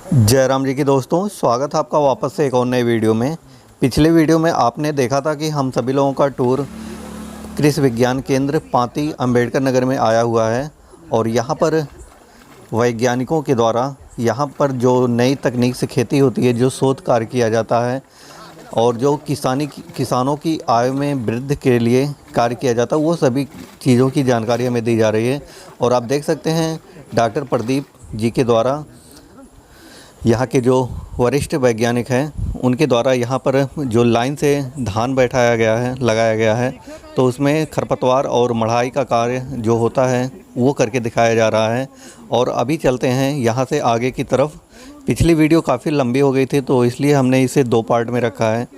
जय राम जी की दोस्तों, स्वागत है आपका वापस से एक और नए वीडियो में। पिछले वीडियो में आपने देखा था कि हम सभी लोगों का टूर कृषि विज्ञान केंद्र पाती अम्बेडकर नगर में आया हुआ है और यहाँ पर वैज्ञानिकों के द्वारा यहाँ पर जो नई तकनीक से खेती होती है, जो शोध कार्य किया जाता है और जो किसानों की आय में वृद्धि के लिए कार्य किया जाता है, वो सभी चीज़ों की जानकारी हमें दी जा रही है। और आप देख सकते हैं डॉक्टर प्रदीप जी के द्वारा, यहाँ के जो वरिष्ठ वैज्ञानिक हैं उनके द्वारा यहाँ पर जो लाइन से धान लगाया गया है, तो उसमें खरपतवार और मढ़ाई का कार्य जो होता है वो करके दिखाया जा रहा है। और अभी चलते हैं यहाँ से आगे की तरफ। पिछली वीडियो काफ़ी लंबी हो गई थी, तो इसलिए हमने इसे 2 पार्ट में रखा है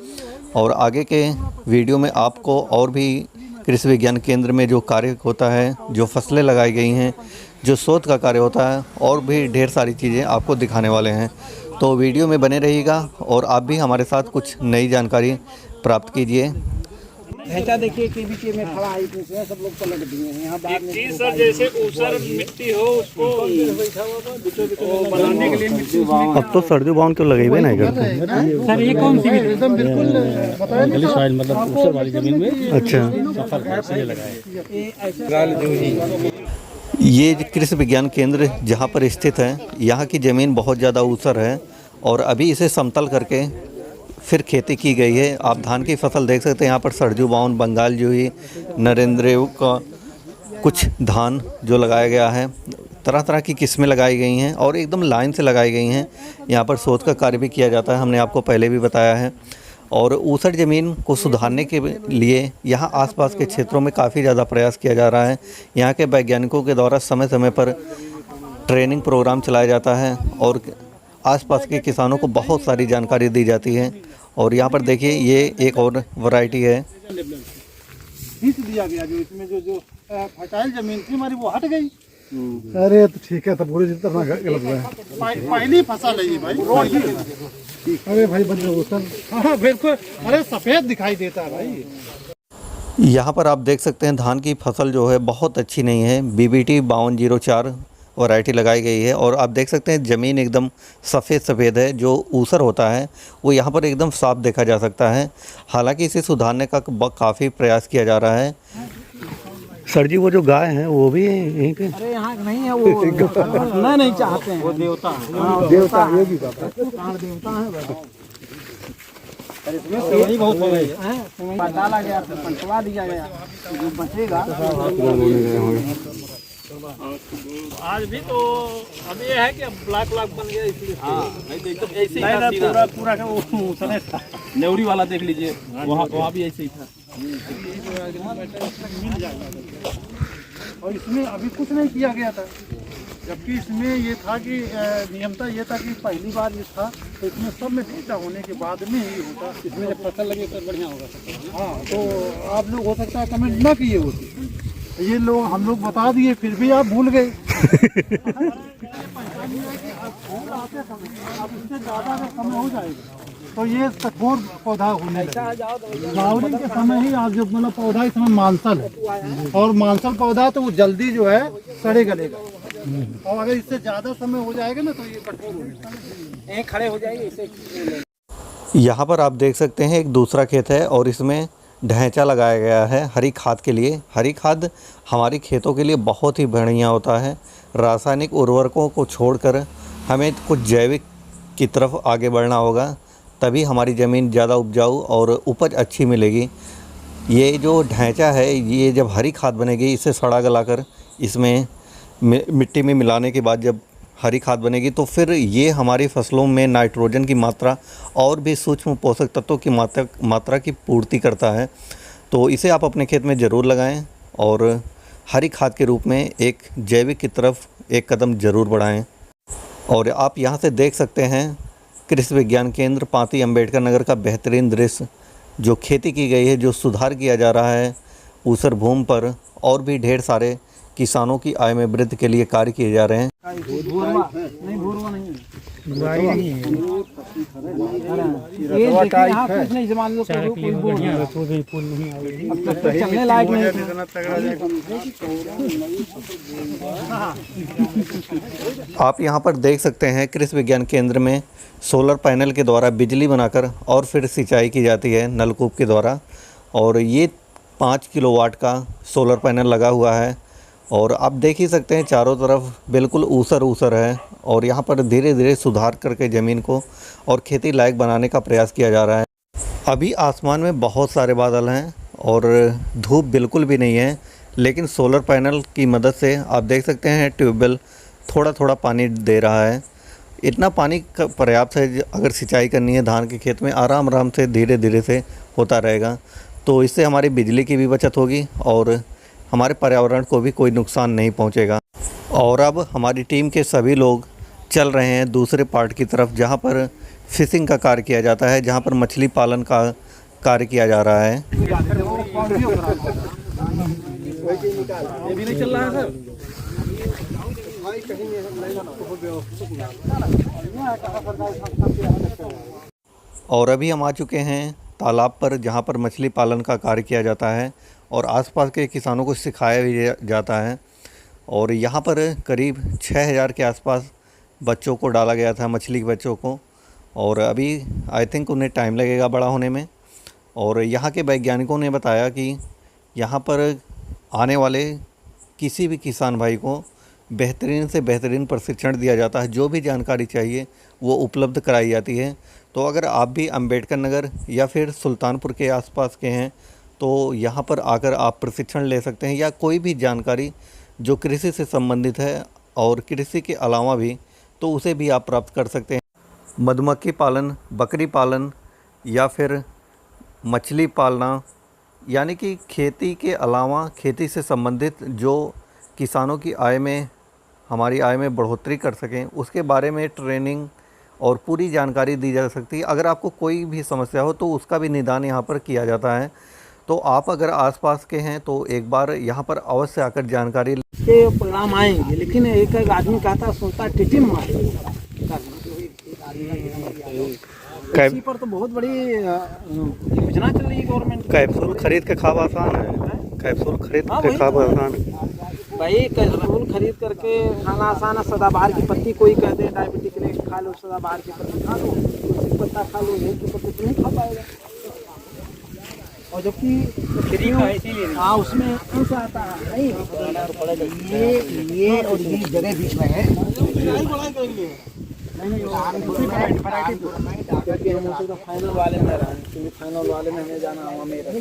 और आगे के वीडियो में आपको और भी कृषि विज्ञान केंद्र में जो कार्य होता है, जो फसलें लगाई गई हैं, जो शोध का कार्य होता है और भी ढेर सारी चीज़ें आपको दिखाने वाले हैं। तो वीडियो में बने रहिएगा और आप भी हमारे साथ कुछ नई जानकारी प्राप्त कीजिए। ढैंचा देखिए केबीके में खड़ा है, इसमें सब लोग पलट दिए हैं। यहाँ बाद में सर जैसे ऊसर मिट्टी हो उसको बनाने के लिए मिट्टी अब तो सर्दी बाउंड क्यों लगे हुए ना इधर? सर ये कौन सी एकदम बिल्कुल बताया मतलब ऊसर वाली जमीन में अच्छा, ये कृषि विज्ञान केंद्र जहाँ पर स्थित है, यहाँ की ज़मीन बहुत ज़्यादा ऊसर है और अभी इसे समतल करके फिर खेती की गई है। आप धान की फसल देख सकते हैं, यहाँ पर सरजू बावन, बंगाल जूही, नरेंद्र का कुछ धान जो लगाया गया है, तरह तरह की किस्में लगाई गई हैं और एकदम लाइन से लगाई गई हैं। यहाँ पर शोध का कार्य भी किया जाता है, हमने आपको पहले भी बताया है। और ऊसर ज़मीन को सुधारने के लिए यहाँ आसपास के क्षेत्रों में काफ़ी ज़्यादा प्रयास किया जा रहा है। यहाँ के वैज्ञानिकों के द्वारा समय समय पर ट्रेनिंग प्रोग्राम चलाया जाता है और आसपास के किसानों को बहुत सारी जानकारी दी जाती है। और यहाँ पर देखिए, ये एक और वैरायटी है। खींच दिया गया, जो इसमें जो फर्टाइल जमीन थी हमारी वो हट गई। अरे तो ठीक है, तो पूरी जितना गलत है। पहली फसल है ये भाई। अरे भाई बन रहा सर। हाँ बिल्कुल, अरे सफेद दिखाई देता है भाई। यहाँ पर आप देख सकते हैं धान की फसल जो है बहुत अच्छी नहीं है। BBT 5204 वैरायटी लगाई गई है और आप देख सकते हैं ज़मीन एकदम सफ़ेद है। जो ऊसर होता है वो यहाँ पर एकदम साफ देखा जा सकता है। हालांकि इसे सुधारने का काफ़ी प्रयास किया जा रहा है। सर जी, वो जो गाय हैं वो भी यहीं पे? अरे यहाँ नहीं है वो, नहीं चाहते हैं। वो देवता है, देवता ये भी बात है। देवता है। इसमें सेवई बहुत हो गई है, डाला गया तो पंचवा दिया गया, जो बचेगा। आज भी तो अब ये है कि ब्लैक बन गया, इसलिए ऐसे ही पूरा का वो नेवरी वाला देख लीजिए, वहाँ भी ऐसे ही था। और इसमें अभी कुछ नहीं किया गया था, जबकि इसमें ये था कि नियमता ये था कि पहली बार ये था, तो इसमें सब में ढीचा होने के बाद में ही होता। इसमें जब फसल लगे तो बढ़िया होगा। हाँ, तो आप लोग हो सकता है कमेंट ना किए होते, ये लोग हम लोग बता दिए फिर भी आप भूल गए। अब इससे ज़्यादा अगर समय हो जाएगा तो ये कठोर पौधा होने लगेगा। फ्लावरिंग के समय ही आप जो मतलब पौधा इस समय मांसल है, और मांसल पौधा तो वो जल्दी जो है सड़े गलेगा। और अगर इससे ज़्यादा समय हो जाएगा ना तो ये कठोर होगा, खड़े हो जाएंगे इसे। यहाँ पर आप देख सकते हैं एक दूसरा खेत है और इसमें ढैंचा लगाया गया है हरी खाद के लिए। हरी खाद हमारी खेतों के लिए बहुत ही बढ़िया होता है। रासायनिक उर्वरकों को छोड़कर हमें कुछ जैविक की तरफ आगे बढ़ना होगा, तभी हमारी ज़मीन ज़्यादा उपजाऊ और उपज अच्छी मिलेगी। ये जो ढैंचा है, ये जब हरी खाद बनेगी, इसे सड़ा गलाकर इसमें मिट्टी में मिलाने के बाद जब हरी खाद बनेगी तो फिर ये हमारी फसलों में नाइट्रोजन की मात्रा और भी सूक्ष्म पोषक तत्वों की मात्रा की पूर्ति करता है। तो इसे आप अपने खेत में ज़रूर लगाएं और हरी खाद के रूप में एक जैविक की तरफ एक कदम ज़रूर बढ़ाएं। और आप यहाँ से देख सकते हैं कृषि विज्ञान केंद्र पाती अम्बेडकर नगर का बेहतरीन दृश्य, जो खेती की गई है, जो सुधार किया जा रहा है ऊसर भूमि पर, और भी ढेर सारे किसानों की आय में वृद्धि के लिए कार्य किए जा रहे हैं। ये देखिए यहाँ कुछ नहीं मान लो कोई बोर्ड है अब तक तो चलने लायक नहीं था। आप यहाँ पर देख सकते हैं कृषि विज्ञान केंद्र में सोलर पैनल के द्वारा बिजली बनाकर और फिर सिंचाई की जाती है नलकूप के द्वारा। और ये 5 किलोवाट का सोलर पैनल लगा हुआ है और आप देख ही सकते हैं चारों तरफ बिल्कुल ऊसर है और यहाँ पर धीरे धीरे सुधार करके ज़मीन को और खेती लायक बनाने का प्रयास किया जा रहा है। अभी आसमान में बहुत सारे बादल हैं और धूप बिल्कुल भी नहीं है, लेकिन सोलर पैनल की मदद से आप देख सकते हैं ट्यूबवेल थोड़ा थोड़ा पानी दे रहा है। इतना पानी का पर्याप्त है, अगर सिंचाई करनी है धान के खेत में आराम से धीरे धीरे से होता रहेगा। तो इससे हमारी बिजली की भी बचत होगी और हमारे पर्यावरण को भी कोई नुकसान नहीं पहुंचेगा। और अब हमारी टीम के सभी लोग चल रहे हैं दूसरे पार्ट की तरफ, जहां पर फिशिंग का कार्य किया जाता है, जहां पर मछली पालन का कार्य किया जा रहा है। ये भी नहीं चल रहा है सर। और अभी हम आ चुके हैं तालाब पर, जहां पर मछली पालन का कार्य किया जाता है और आसपास के किसानों को सिखाया भी जाता है। और यहाँ पर करीब 6000 के आसपास बच्चों को डाला गया था, मछली के बच्चों को, और अभी आई थिंक उन्हें टाइम लगेगा बड़ा होने में। और यहाँ के वैज्ञानिकों ने बताया कि यहाँ पर आने वाले किसी भी किसान भाई को बेहतरीन से बेहतरीन प्रशिक्षण दिया जाता है, जो भी जानकारी चाहिए वो उपलब्ध कराई जाती है। तो अगर आप भी अंबेडकर नगर या फिर सुल्तानपुर के आसपास के हैं तो यहाँ पर आकर आप प्रशिक्षण ले सकते हैं, या कोई भी जानकारी जो कृषि से संबंधित है और कृषि के अलावा भी, तो उसे भी आप प्राप्त कर सकते हैं। मधुमक्खी पालन, बकरी पालन या फिर मछली पालना, यानी कि खेती के अलावा खेती से संबंधित जो किसानों की आय में, हमारी आय में बढ़ोतरी कर सकें, उसके बारे में ट्रेनिंग और पूरी जानकारी दी जा सकती है। अगर आपको कोई भी समस्या हो तो उसका भी निदान यहाँ पर किया जाता है। तो आप अगर आसपास के हैं तो एक बार यहाँ पर अवश्य आकर जानकारी के परिणाम आएंगे, लेकिन एक आदमी कहता सोचता टिटिम मारे इसी पर तो बहुत बड़ी योजना चल रही है गवर्नमेंट। कैप्सूल खरीद के खाना आसान है, कैप्सूल खरीद के खाना आसान है भाई। कैप्सूल खरीद करके खाना आसान है। सदाबहार की पत्ती कोई कहते हैं डायबिटिक ने खा लो, सदाबहार की पत्ती खा लो, तुलसी पत्ता खा लो, ये की पत्ती तो नहीं खा पाएगा। और जबकि फ्री में हाँ उसमें ऐसा आता है नहीं, ये और ये जगह बीच में है। फाइनल वाले में रहा, क्योंकि फाइनल वाले में हमें जाना हुआ मेरा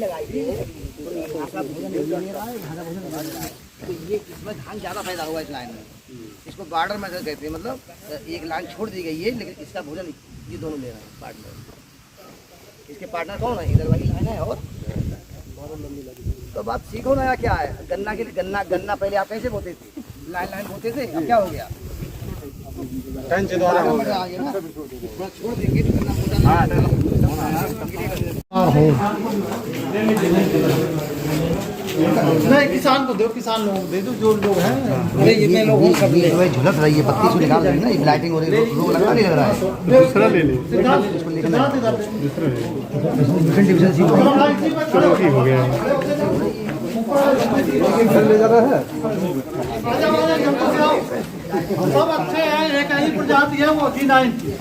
तो ये इसमें धान ज़्यादा फायदा होगा इस लाइन में। इसको बॉर्डर में गए थे, मतलब एक लाइन छोड़ दी गई है, लेकिन इसका भोजन ये दोनों ले रहे हैं पार्टनर। इसके पार्टनर कौन है? इधर वाली लाइन है और तो बात सीखो ना, या क्या है? गन्ना के लिए गन्ना पहले आप कैसे बोते थे? लाइन बोते थे, अब क्या हो गया? छोड़ देंगे तो गन्ना नहीं, किसान को दो, किसान लोगों को दे दो, जो लोग हैं। जितने लोग हैं सब ले। झुलक रही है पत्ती से निकाल रही है ना, लाइटिंग हो रही है, लोग लगा नहीं लग रहा है। दूसरा ले ले, इसको लेकर दूसरा ले डिवीजन सी हो गया ले जा रहा है। सब अच्छे हैं, एक ही प्रजाति है वो G9 की।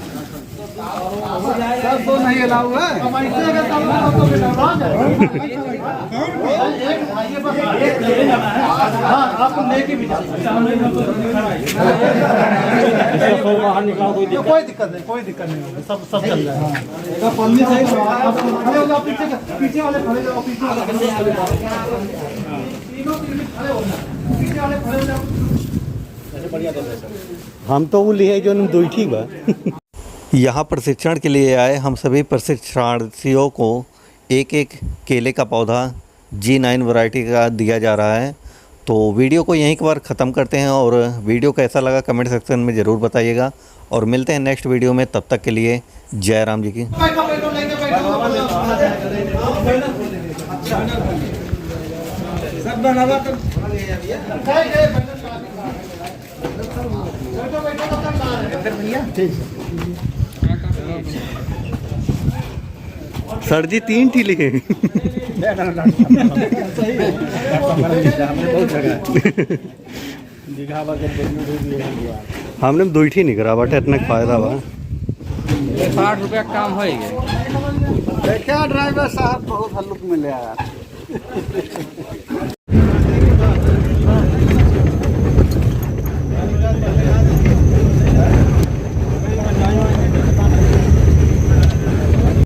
सब तो नहीं अलाउ है। अब ऐसे अगर कल को डरा जाए, एक भाई बस हाँ आपको लेके भी जा सकते हैं। कोई दिक्कत नहीं, कोई दिक्कत नहीं होगी, सब चल जाएगा। पन्नी सही आप खड़े हो जाओ, पीछे वाले खड़े जाओ, पीछे वाले खड़े जाओ, पीछे वाले खड़े जाओ। हम तो वो लिए जो दो ही ठीक बा। यहाँ प्रशिक्षण के लिए आए हम सभी प्रशिक्षणार्थियों को एक केले का पौधा G9 वैरायटी का दिया जा रहा है। तो वीडियो को यहीं पर ख़त्म करते हैं और वीडियो कैसा लगा कमेंट सेक्शन में ज़रूर बताइएगा और मिलते हैं नेक्स्ट वीडियो में। तब तक के लिए जय राम जी की। ठीक है। सर जी 3 ठी लिए हमने 2 ठी नहीं करा बट इतना फायदा बा 60 रुपया काम हो गया। देखा ड्राइवर साहब बहुत हल्लुक में ले आया।